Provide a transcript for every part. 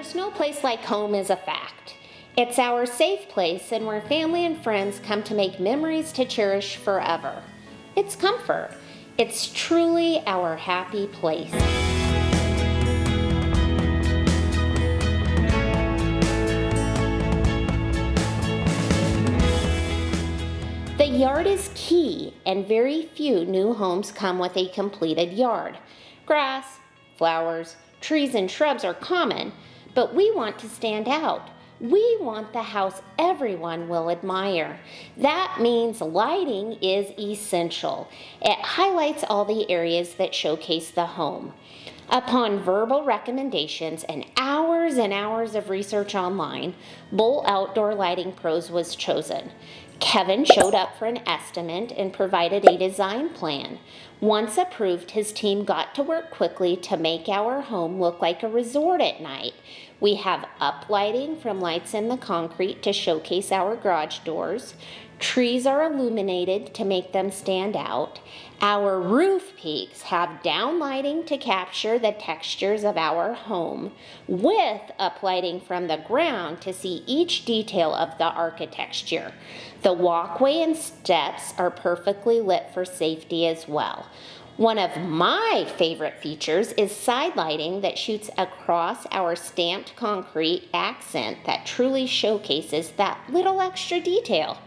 There's no place like home is a fact. It's our safe place and where family and friends come to make memories to cherish forever. It's comfort. It's truly our happy place. The yard is key, and very few new homes come with a completed yard. Grass, flowers, trees, and shrubs are common, but we want to stand out. We want the house everyone will admire. That means lighting is essential. It highlights all the areas that showcase the home. Upon verbal recommendations and hours of research online, Bull Outdoor Lighting Pros was chosen. Kevin showed up for an estimate and provided a design plan. Once approved, his team got to work quickly to make our home look like a resort at night. We have uplighting from lights in the concrete to showcase our garage doors. Trees are illuminated to make them stand out. Our roof peaks have downlighting to capture the textures of our home, with uplighting from the ground to see each detail of the architecture. The walkway and steps are perfectly lit for safety as well. One of my favorite features is side lighting that shoots across our stamped concrete accent that truly showcases that little extra detail.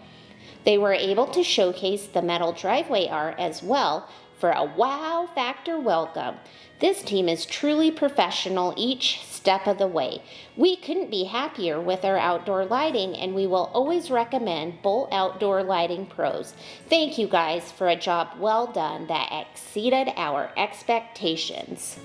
They were able to showcase the metal driveway art as well for a wow factor welcome. This team is truly professional each step of the way. We couldn't be happier with our outdoor lighting, and we will always recommend Bull Outdoor Lighting Pros. Thank you guys for a job well done that exceeded our expectations.